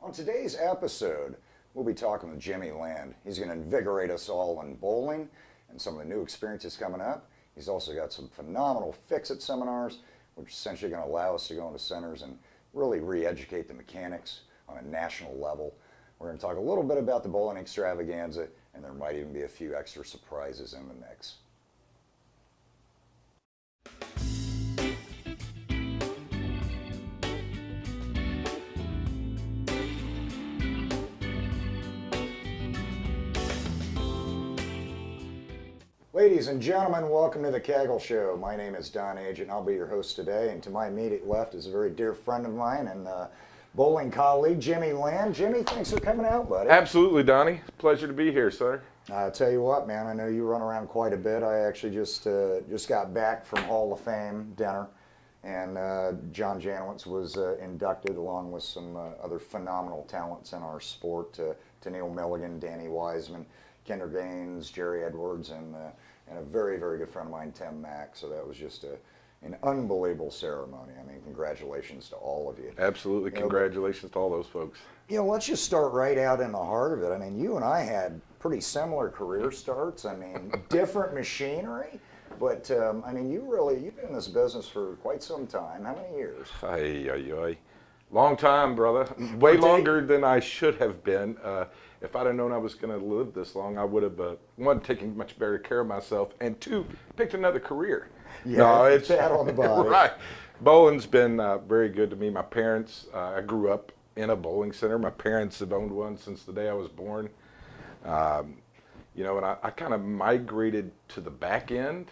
On today's episode, we'll be talking with Jimmy Land. He's going to invigorate us all in bowling and some of the new experiences coming up. He's also got some phenomenal fix-it seminars, which are essentially going to allow us to go into centers and really re-educate the mechanics on a national level. We're going to talk a little bit about the bowling extravaganza, and there might even be a few extra surprises in the mix. Ladies and gentlemen, welcome to the Kegel Show. My name is Don Agent, and I'll be your host today. And to my immediate left is a very dear friend of mine and bowling colleague, Jimmy Land. Jimmy, thanks for coming out, buddy. Absolutely, Donnie. Pleasure to be here, sir. I tell you what, man, I know you run around quite a bit. I actually just got back from Hall of Fame dinner, and John Janowitz was inducted along with some other phenomenal talents in our sport, to Neil Milligan, Danny Wiseman, Kinder Gaines, Jerry Edwards, and a very, very good friend of mine, Tim Mack. So that was just an unbelievable ceremony. I mean, congratulations to all of you. Absolutely, congratulations to all those folks. Let's just start right out in the heart of it. I mean, you and I had pretty similar career starts. I mean, different machinery, but I mean, you've been in this business for quite some time. How many years? Ay. Long time, brother. Way longer than I should have been. If I'd have known I was going to live this long, I would have, one, taken much better care of myself, and two, picked another career. Yeah, no, it's bad on the body. Right. Bowling's been very good to me. My parents, I grew up in a bowling center. My parents have owned one since the day I was born. And I kind of migrated to the back end.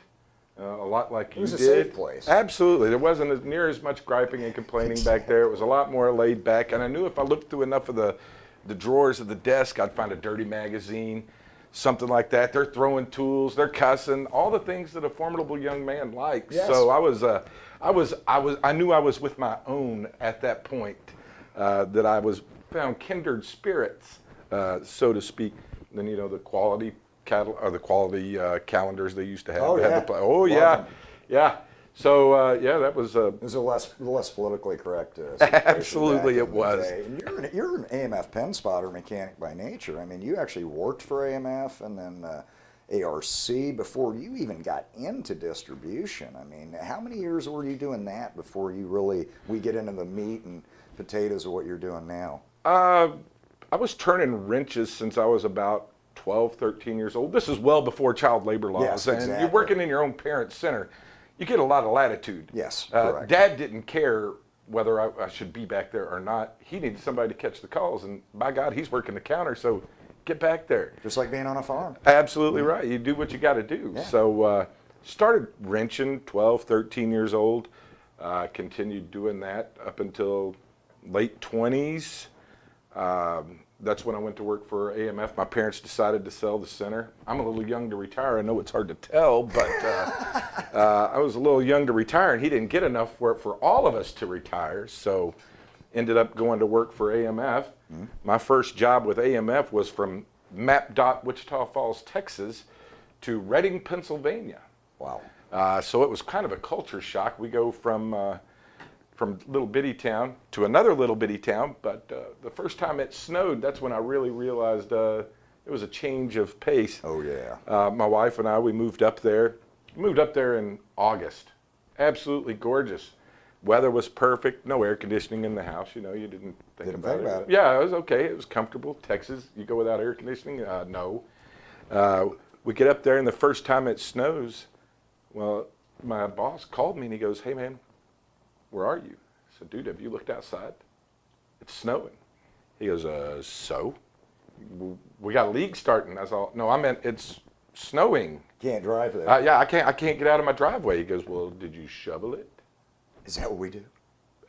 A lot like you did. It was a safe place. Absolutely. There wasn't near as much griping and complaining back there. It was a lot more laid back. And I knew if I looked through enough of the drawers of the desk, I'd find a dirty magazine, something like that. They're throwing tools, they're cussing, all the things that a formidable young man likes. Yes. So I knew I was with my own at that point, that I found kindred spirits, so to speak. And then, the quality calendars they used to have. Oh, yeah. Yeah. So, that was... It was a less politically correct absolutely, it was. And you're an AMF pen spotter mechanic by nature. I mean, you actually worked for AMF and then ARC before you even got into distribution. I mean, how many years were you doing that before we get into the meat and potatoes of what you're doing now? I was turning wrenches since I was about 12, 13 years old. This is well before child labor laws. Yes, and exactly. You're working in your own parents' center. You get a lot of latitude. Yes, correct. Dad didn't care whether I should be back there or not. He needed somebody to catch the calls, and by God, he's working the counter, so get back there. Just like being on a farm. Absolutely right. You do what you got to do. Yeah. So started wrenching 12, 13 years old. Continued doing that up until late 20s. That's when I went to work for AMF. My parents decided to sell the center. I'm a little young to retire. I know it's hard to tell, but I was a little young to retire, and he didn't get enough for all of us to retire, so ended up going to work for AMF. Mm-hmm. My first job with AMF was from MapDot, Wichita Falls, Texas, to Reading, Pennsylvania. Wow. So it was kind of a culture shock. We go from little bitty town to another little bitty town, but the first time it snowed, that's when I really realized it was a change of pace. Oh yeah. My wife and I, we moved up there in August. Absolutely gorgeous. Weather was perfect, no air conditioning in the house, you didn't think about it. Yeah, it was okay, it was comfortable. Texas, you go without air conditioning? No. We get up there, and the first time it snows, well, my boss called me and he goes, "Hey man, where are you?" I said, "Dude, have you looked outside? It's snowing." He goes, "So? We got a league starting." I thought, "No, I meant it's snowing." Can't drive there. Yeah, I can't get out of my driveway. He goes, "Well, did you shovel it?" Is that what we do?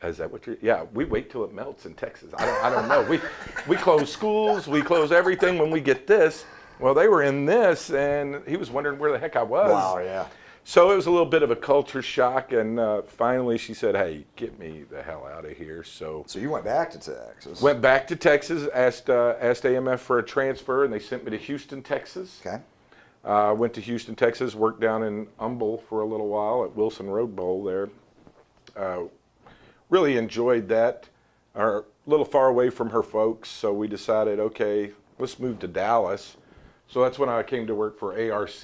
Is that what yeah, we wait till it melts in Texas. I don't know. We close schools, we close everything when we get this. Well, they were in this, and he was wondering where the heck I was. Wow, yeah. So it was a little bit of a culture shock, and finally she said, "Hey, get me the hell out of here." So you went back to Texas? Went back to Texas, asked AMF for a transfer, and they sent me to Houston, Texas. Okay. Went to Houston, Texas, worked down in Humble for a little while at Wilson Road Bowl there. Really enjoyed that. Our little far away from her folks, so we decided, okay, let's move to Dallas. So that's when I came to work for ARC.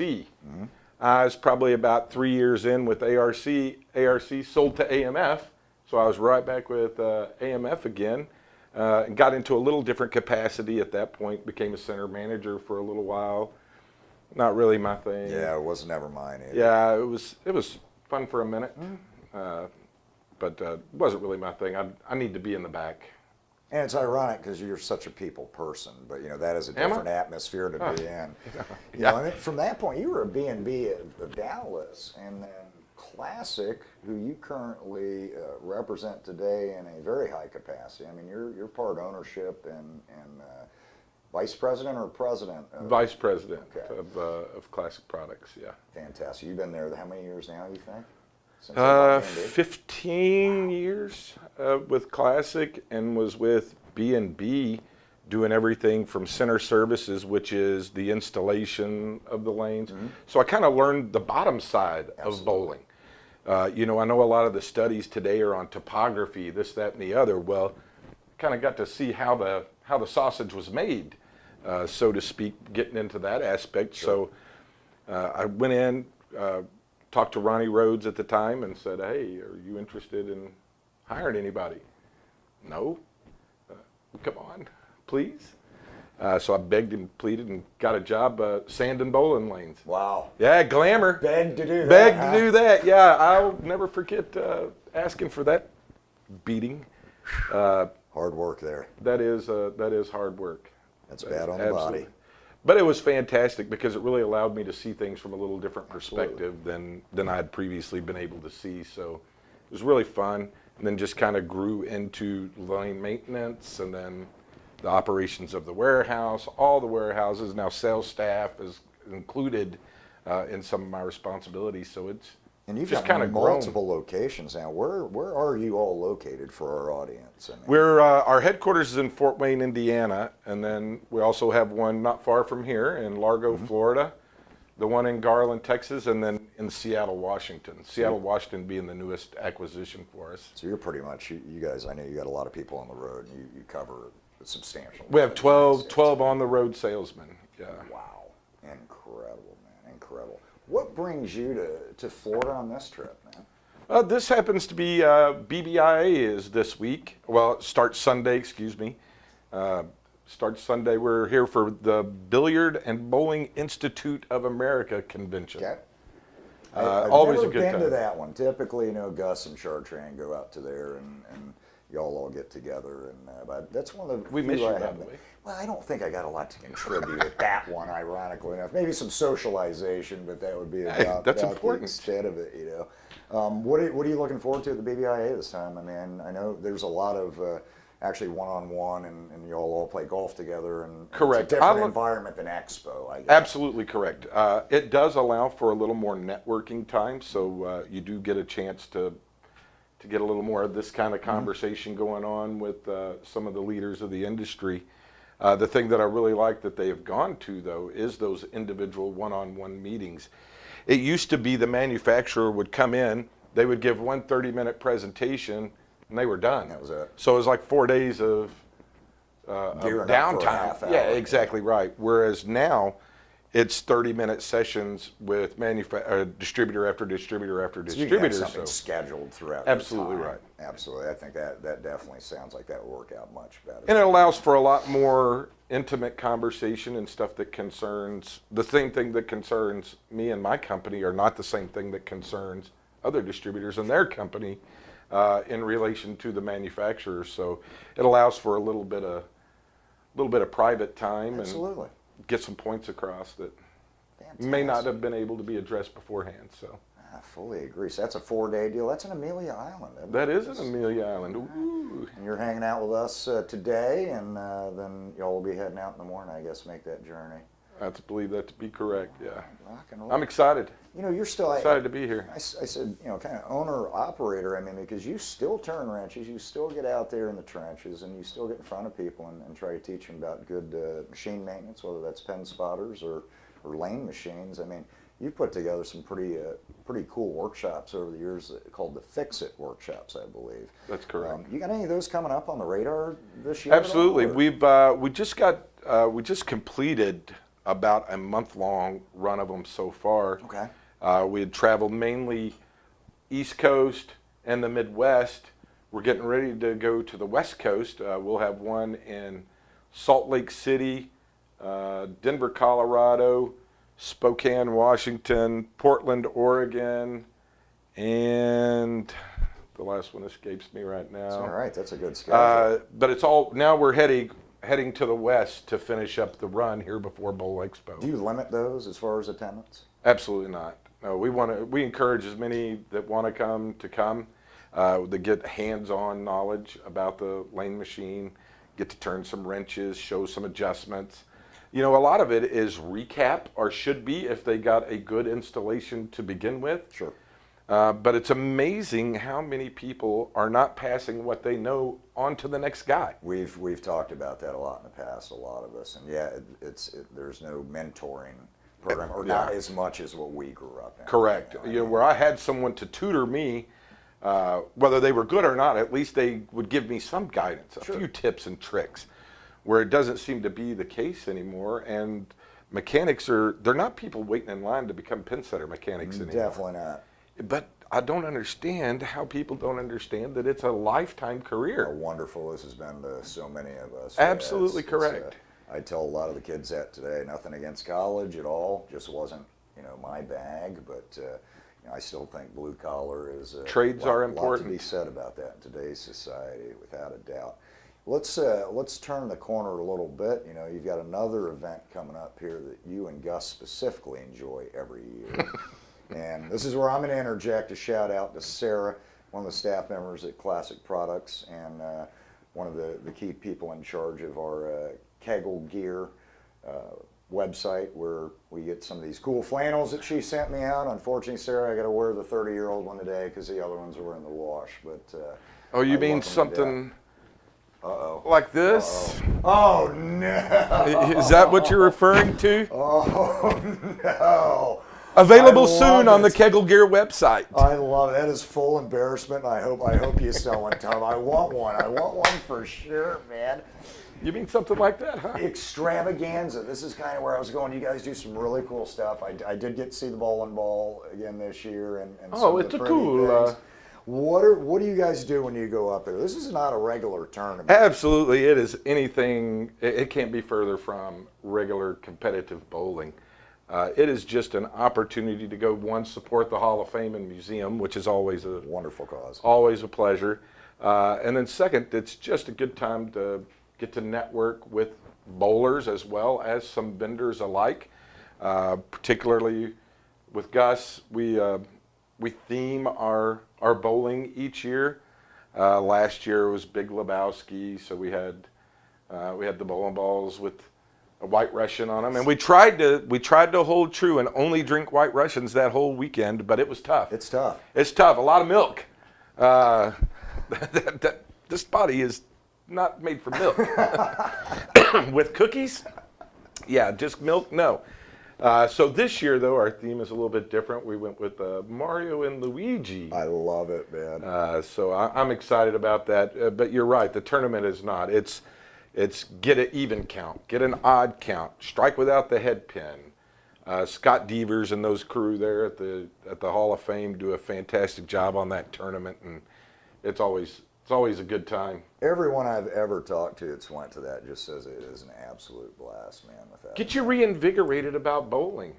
I was probably about 3 years in with ARC. ARC sold to AMF, so I was right back with AMF again. And got into a little different capacity at that point, became a center manager for a little while. Not really my thing. Yeah, it was never mine either. Yeah, it was fun for a minute, but it wasn't really my thing. I need to be in the back. And it's ironic because you're such a people person, but that is a different atmosphere to be in. You know, and from that point, you were a B&B of Dallas, and then Classic, who you currently represent today in a very high capacity. I mean, you're part ownership and vice president or president? Vice president of Classic Products. Yeah. Fantastic. You've been there how many years now? You think? 15 years with Classic, and was with B&B doing everything from center services, which is the installation of the lanes. So I kind of learned the bottom side of bowling. I know a lot of the studies today are on topography, this, that, and the other. Well, kind of got to see how the sausage was made, so to speak, getting into that aspect. Sure. So I went in, talked to Ronnie Rhodes at the time and said, hey, are you interested in hiring anybody? No. Come on, please. So I begged and pleaded and got a job sanding bowling lanes. Wow. Yeah, glamour. Begged to do that. Begged to do that, yeah. I'll never forget asking for that beating. Hard work there. That is hard work. That's bad on the body. But it was fantastic because it really allowed me to see things from a little different perspective than I had previously been able to see. So it was really fun, and then just kind of grew into lane maintenance, and then the operations of the warehouse, all the warehouses. Now sales staff is included in some of my responsibilities. So it's and you've just got kind of multiple locations now. Where are you all located for our audience? I mean, we're our headquarters is in Fort Wayne, Indiana, and then we also have one not far from here in Largo, Florida, the one in Garland, Texas, and then in Seattle, Washington. Seattle, Washington being the newest acquisition for us. So you're pretty much, you guys, I know you got a lot of people on the road, and you cover a substantial. We have 12 on the road salesmen. Yeah. Wow, incredible, man, incredible. What brings you to Florida on this trip, man? This happens to be BBIA is this week. Well, it starts Sunday, excuse me. Starts Sunday. We're here for the Billiard and Bowling Institute of America convention. Okay. I've always never a good been time. to that one. Typically, Gus and Chartrand go out to there, and y'all all get together. And but that's one of the We miss few you, I by have. the way. Well, I don't think I got a lot to contribute at that one, ironically enough. Maybe some socialization, but that would be about, that's about important. the extent of it, What are you looking forward to at the BBIA this time? I mean, I know there's a lot of actually one-on-one, and you all play golf together, and Correct. It's a different environment than Expo, I guess. Absolutely correct. It does allow for a little more networking time, so you do get a chance to get a little more of this kind of conversation going on with some of the leaders of the industry. The thing that I really like that they have gone to, though, is those individual one-on-one meetings. It used to be the manufacturer would come in, they would give one 30-minute presentation, and they were done. That was it. So it was like 4 days of Gearing up for a downtime. half hour. Yeah, exactly right. Whereas now, it's 30-minute sessions with distributor after distributor after So you distributor. have something scheduled throughout. Absolutely your time. right. Absolutely, I think that definitely sounds like that will work out much better. And it allows for a lot more intimate conversation and stuff that concerns, the same thing that concerns me and my company are not the same thing that concerns other distributors and their company in relation to the manufacturers. So it allows for a little bit of private time Absolutely. and get some points across that Fantastic. may not have been able to be addressed beforehand. So I fully agree. So that's a 4-day deal. That's in Amelia Island. Isn't that it? is in Amelia Island. Ooh. And you're hanging out with us today, and then y'all will be heading out in the morning, I guess, make that journey. I have to believe that to be correct, yeah. Rock and roll. I'm excited. You're still Excited to be here. I said, kind of owner-operator, I mean, because you still turn wrenches, you still get out there in the trenches, and you still get in front of people and try to teach them about good machine maintenance, whether that's pen spotters or lane machines. I mean, you've put together some pretty cool workshops over the years called the Fix It workshops, I believe. That's correct. You got any of those coming up on the radar this year? Absolutely. We just completed about a month-long run of them so far. Okay. We had traveled mainly East Coast and the Midwest. We're getting ready to go to the West Coast. We'll have one in Salt Lake City, Denver, Colorado, Spokane, Washington, Portland, Oregon, and the last one escapes me right now. That's all right. That's a good schedule. But it's all, now we're heading to the West to finish up the run here before Bowl Expo. Do you limit those as far as attendance? Absolutely not. No, we encourage as many that want to come, to get hands-on knowledge about the lane machine, get to turn some wrenches, show some adjustments. You know, a lot of it is recap, or should be if they got a good installation to begin with. Sure. But it's amazing how many people are not passing what they know on to the next guy. We've talked about that a lot in the past, a lot of us, and yeah, there's no mentoring program, or not as much as what we grew up in. Correct. You know, where I had someone to tutor me, whether they were good or not, at least they would give me some guidance, a few tips and tricks, where it doesn't seem to be the case anymore. And mechanics they're not people waiting in line to become pin setter mechanics anymore. Definitely not. But I don't understand how people don't understand that it's a lifetime career. How wonderful this has been to so many of us. Absolutely correct. I tell a lot of the kids that today, nothing against college at all, just wasn't, my bag, but I still think blue collar is trades are important. A lot to be said about that in today's society, without a doubt. Let's turn the corner a little bit. You've got another event coming up here that you and Gus specifically enjoy every year. And this is where I'm going to interject a shout out to Sarah, one of the staff members at Classic Products, and one of the key people in charge of our Kegel gear website, where we get some of these cool flannels that she sent me out. Unfortunately, Sarah, I got to wear the 30-year-old one today because the other ones were in the wash. But oh, you mean something like this? Oh no! Is that what you're referring to? Oh no! Available soon on the Kegel Gear website. I love it. That is full embarrassment. I hope you sell one, Tom. I want one. I want one for sure, man. You mean something like that, huh? Extravaganza. This is kind of where I was going. You guys do some really cool stuff. I did get to see the bowling ball again this year, and some of the pretty things. What do you guys do when you go up there? This is not a regular tournament. Absolutely, it is anything. It can't be further from regular competitive bowling. It is just an opportunity to go, one, support the Hall of Fame and Museum, which is always a wonderful cause, always a pleasure, and then second, it's just a good time to get to network with bowlers as well as some vendors alike. Particularly with Gus, we theme our bowling each year. Last year it was Big Lebowski, so we had the bowling balls with a White Russian on them, and we tried to hold true and only drink White Russians that whole weekend, but it was tough. It's tough. It's tough. A lot of milk. This body is not made for milk. With cookies, yeah, just milk, no. So this year, though, our theme is a little bit different. We went with Mario and Luigi. I love it, man. So I'm excited about that. But you're right, the tournament is not. It's get an even count, get an odd count, strike without the head pin. Scott Devers and those crew there at the Hall of Fame do a fantastic job on that tournament, and it's always a good time. Everyone I've ever talked to that's went to that just says it is an absolute blast, man. Get you reinvigorated about bowling,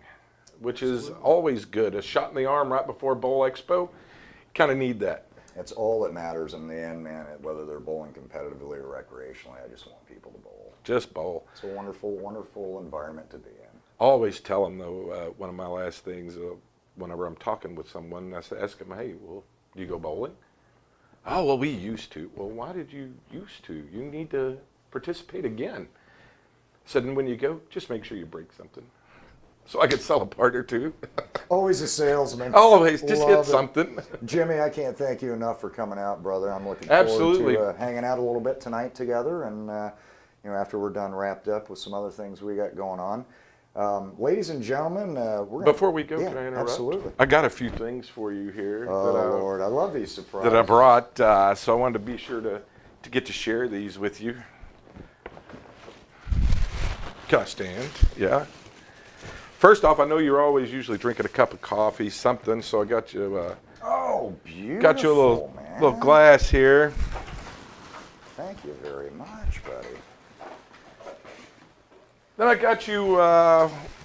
which is always good. A shot in the arm right before Bowl Expo, kind of need that. That's all that matters in the end, man. Whether they're bowling competitively or recreationally, I just want people to bowl. Just bowl. It's a wonderful, wonderful environment to be in. Always tell them, though, one of my last things, whenever I'm talking with someone, I ask them, hey, well, do you go bowling? Oh, well, we used to. Well, why did you used to? You need to participate again. I said, and when you go, just make sure you break something, so I could sell a part or two. Always a salesman. Always, just hit something. Jimmy, I can't thank you enough for coming out, brother. I'm looking forward to hanging out a little bit tonight together, and after we're done wrapped up with some other things we got going on. Ladies and gentlemen, Before we go, yeah, can I interrupt? absolutely. I got a few things for you here Oh, Lord, I love these surprises. that I brought, so I wanted to be sure to get to share these with you. Can I stand? Yeah. First off, I know you're always usually drinking a cup of coffee, something, so I got you. Oh, beautiful, Got you a little man. glass here. Thank you very much, buddy. Then I got you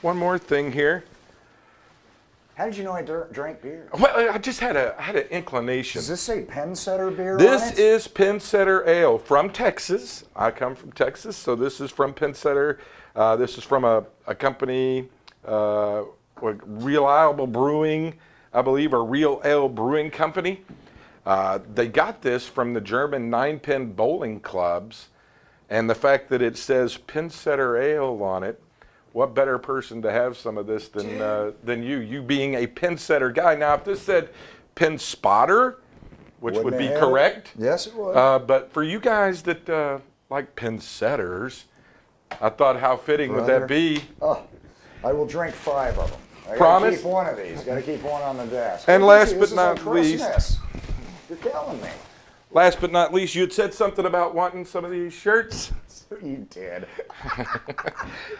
one more thing here. How did you know I drank beer? Well, I just had an inclination. Does this say Pensetter beer This on it? is Pensetter Ale from Texas. I come from Texas, so this is from Pensetter. This is from a company, Reliable Brewing, I believe, or Real Ale Brewing Company. They got this from the German 9-pin bowling clubs, and the fact that it says Pensetter Ale on it, what better person to have some of this than you being a pin setter guy. Now, if this said pin spotter, which would be correct. Yes, it would. But for you guys that like pin setters, I thought how fitting would that be? Oh, I will drink 5 of them. I Promise? gotta keep one of these. Gotta keep one on the desk. And Look at last you, but this is like not least- Christmas. You're killing me. Last but not least, you had said something about wanting some of these shirts. You did.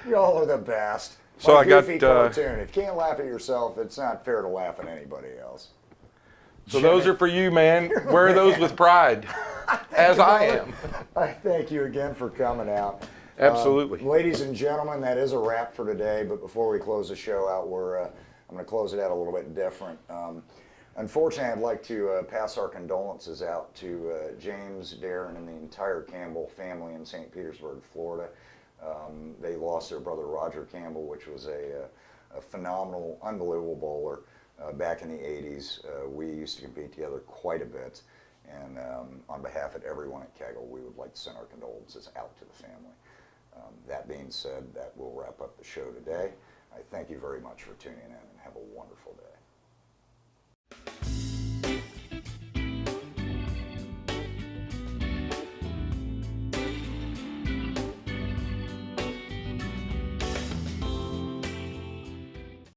Y'all are the best. So My I got, goofy cartoon. If you can't laugh at yourself, it's not fair to laugh at anybody else. So those are for you, man. Wear those with pride, as I am. I thank you again for coming out. Absolutely. Ladies and gentlemen, that is a wrap for today. But before we close the show out, I'm going to close it out a little bit different. Unfortunately, I'd like to pass our condolences out to James, Darren, and the entire Campbell family in St. Petersburg, Florida. They lost their brother Roger Campbell, which was a phenomenal, unbelievable bowler back in the 80s. We used to compete together quite a bit. And on behalf of everyone at Kegel, we would like to send our condolences out to the family. That being said, that will wrap up the show today. I thank you very much for tuning in and have a wonderful day.